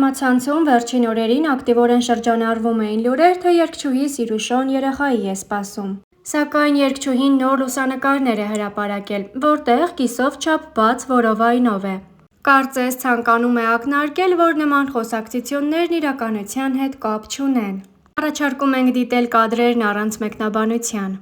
Համացանցում վերջին օրերին ակտիվորեն շրջանառվում էին լուրեր, թե երգչուհի Սիրուշոն երեխայի է սպասում։ Սակայն երգչուհին նոր լուսանկարներ է հրապարակել, որտեղ կիսով չափ բաց որովայնով է։ Կարծես ցանկանում է ակնարկել, որ նման խոսակցություններն իրականության հետ կապ չունեն։ Առաջարկում ենք դիտել կադրերն առանց մեկնաբանության։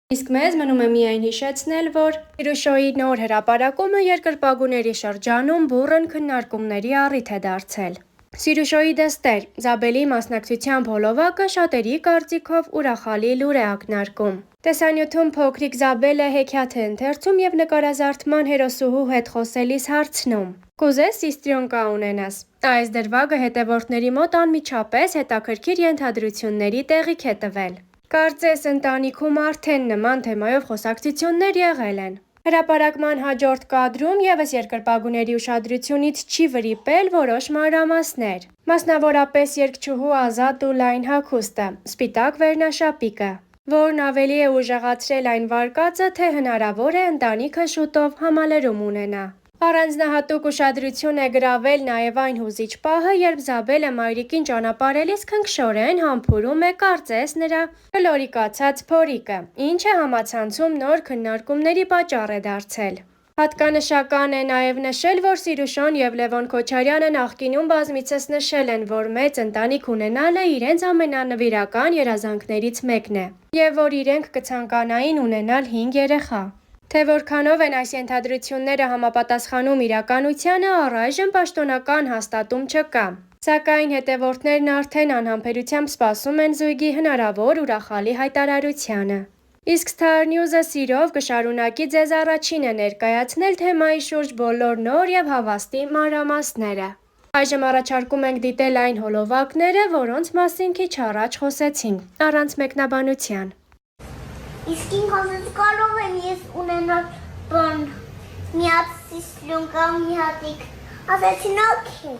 Իսկ մեզ մնում է միայն հիշեցնել, որ Սիրուշոյի նոր հրապարակումը երկրպագուների շրջանում բուռն քննարկումների առիթ է դարձել։ Սիրուշոյի դստեր՝ Զաբելի մասնակցությամբ հոլովակը շատերի կարծիքով ուրախալի լուր է ակնարկում։ Տեսանյութում փոքրիկ Զաբելը հեքիաթ է ընթերցում և նկարազարդման հերոսուհու հետ խոսելիս հարցնում. «Կուզես սիստրյոնկա ունենաս»։ Այս դրվագը հետևորդների մոտ անմիջապես հետաքրքիր ենթադրությունների տեղիք է տվել։ Կարծես ընտանիքում արդեն նման թեմայով խոսակցություններ եղել են։ Հրապարակման հաջորդ կադրում ևս երկրպագուների ուշադրությունից չի վրիպել որոշ մանրամասներ, մասնավորապես երգչուհու ազատ ու լայն հագուստը, սպիտակ վերնաշապիկը, որն ավելի է ուժեղացրել այն վարկածը, թե հնարավոր է ընտանիքը շուտով համալրում ունենա։ Առանձնահատուկ ուշադրություն է գրավել նաև այն հուզիչ պահը, երբ Զաբելը մայրիկին ճանապարհելիս քնքշորեն համբուրում է կարծես նրա կլորիկացած փորիկը, ինչը համացանցում նոր քննարկումների պատճառ է դարձել։ Հատկանշական է նաև նշել, որ Սիրուշոն և Լևոն Քոչարյանը նախկինում բազմիցս նշել են, որ մեծ ընտանիք ունենալը իրենց ամենանվիրական երազանքներից մեկն է, և որ իրենք կցանկանային ունենալ 5 երեխա։ Թե որքանով են այս ենթադրությունները համապատասխանում իրականությանը, առայժմ պաշտոնական հաստատում չկա։ Սակայն հետևորդներն արդեն անհամբերությամբ սպասում են զույգի հնարավոր ուրախալի հայտարարությանը։ Իսկ Star News-ը սիրով կշարունակի ձեզ առաջինը ներկայացնել թեմայի շուրջ բոլոր նոր և հավաստի մանրամասները։ Այժմ առաջարկում ենք դիտել այն հոլովակները, որոնց մասին քիչ առաջ խոսեցինք, առանց մեկնաբանության։ Իսկ ինքս կարող եմ ես ունենալ բան, մի հատ սիստրյոնկա, մի հատիկ, ասեցին օքեյ,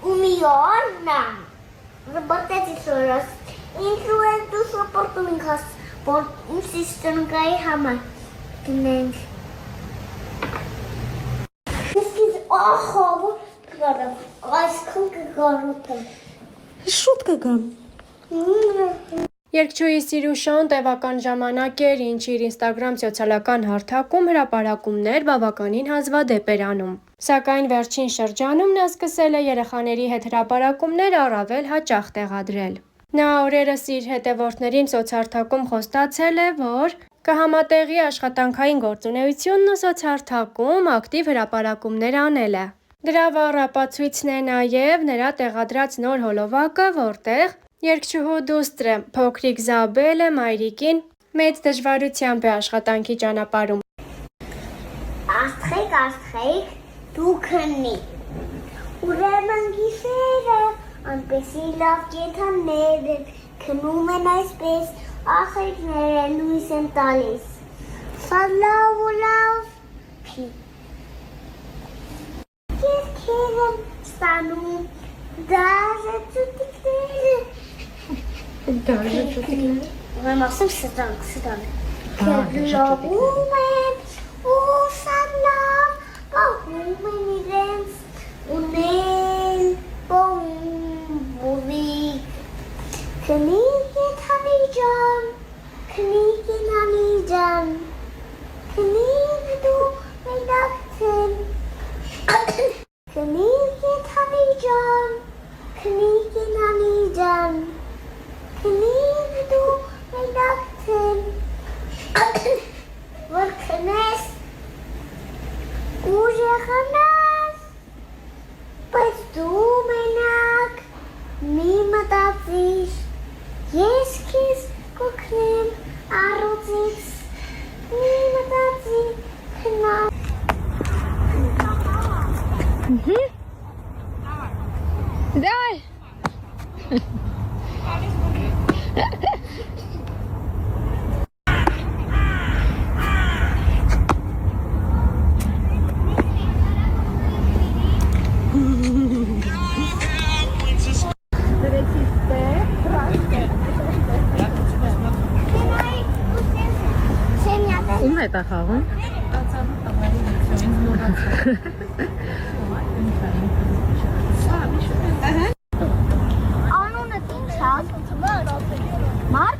ու մի օր նա, բրբատեցի սորոս, ինչու ես դու սոպորտում ինքս, որ իմ սիստրյոնկայի համար գնենք։ Իսկ ինձ ախա, որ կգարեմ, այսքան կգարութեմ։ Շուտ կգամ։ Երգչուհի Սիրուշոն տևական ժամանակ էր, ինչ իր Instagram սոցիալական հարթակում հրապարակումներ բավականին հազվադեպ էր անում։ Սակայն վերջին շրջանում նա սկսել է երեխաների հետ հրապարակումներ առավել հաճախ տեղադրել։ Նա օրերս իր հետևորդներին սոցհարթակում խոստացել է, որ կհամատեղի աշխատանքային գործունեությունն ու սոցհարթակում ակտիվ հրապարակումներ անելը։ Դրա վառ ապացույցն է նաև նրա տեղադրած նոր հոլովակը, որտեղ երգչուհու դուստրը՝ փոքրիկ Զաբելը մայրիկին մեծ դժվարությամբ է աշխատանքի ճանապարհում։ Աստղիկ, դու քնի։ Ուրեմն գիշերը անպեսի լավ կենդանիներ են, քնում են այսպես, ախերքները լույս են տալիս։ Սա լավ ու լավ փի։ Երգեր են ստանում, դաժե ճուտիկները։ Դաժե ճուտիկները։ Ուրեմն ասեմ սրանք։ Լավում են, ու սա լավ, պահում են իրենց ունել բոմբովիկ։ Քնիկ եթանի ջան, քնիկ դու մենակցեն։ Քնիկ եթանի ջան, քնիկ դու մենակցեն։ Որ քնես, ուժեղանաս, բայց դու մենակ մի մտածիր, ես քեզ կօգնեմ առուծից, մի մտածի քնած։ Давай. Ում հետ է խաղում։ Անունը ինչ է։ Մարդ։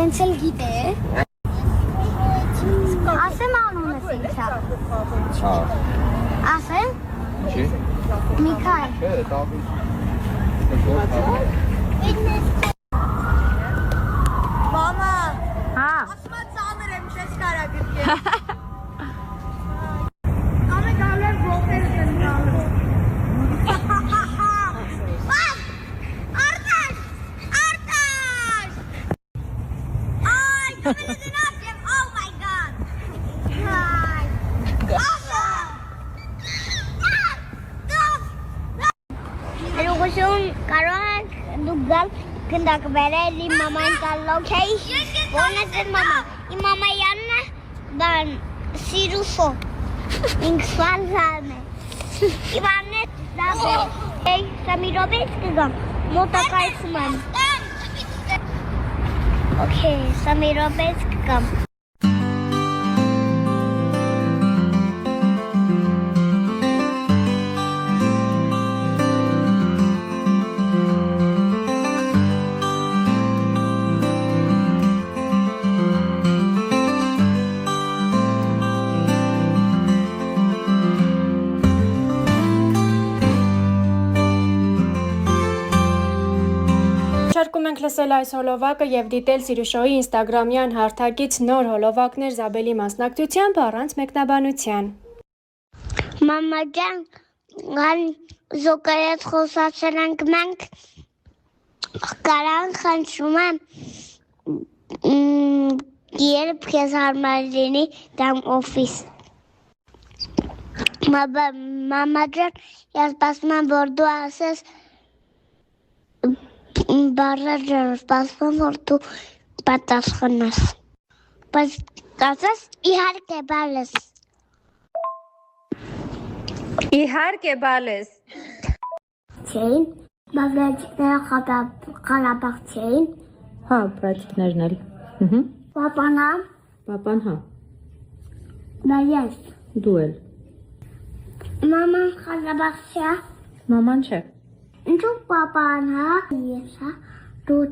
Էնցել գիտե։ Ասեմ անունը ինչ է։ Հա։ Ասեմ։ Ինչի։ Միքայել։ Չէ, տավի։ Մամա, Հա։ ասմա ծանր եմ, չես կարա գրկել։ Ամե գալեր ողները տնկալու։ Արտաշ, Արտաշ։ Այ, դու դնաս եմ, oh my god։ Այ, Հերուղություն կարող եք դուք գալ գնդակ վերել իմ մաման տալ լոքեյ, որն է ձեր մամա, իմ մամայի անունը բան Սիրուսո, ինքս վանզան է, իմ անունը Զաբել, սամի ռոբից կգամ, մոտակայցում եմ, օքեյ, սամի ռոբից կգամ, Շարքում ենք լսել այս հոլովակը եւ դիտել Սիրուշոյի ինստագրամյան հարթակից նոր հոլովակներ Զաբելի մասնակցությամբ առանց մեկնաբանության։ մամա ջան, գան զոկայած խոսացել ենք մենք, կարան խնդրում եմ, երբ քեզ հարմար լինի դամ օֆիս։ Մամա ջան, ես սպասում եմ, որ դու ասես բառը ջան, սպասում եմ, որ դու պատասխանես։ Բայց ասես իհարկե բալես։ Իհարկե բալես։ Չէին, բավրաջիկները Ղարաբաղ չէին, Հա, բրաճիկներն էլ։ պապանա, Պապան հա, դա ես, դու էլ։ մաման Ղարաբաղ չէ, Մաման չէ։ ինչու պապան հա, ես հա, դու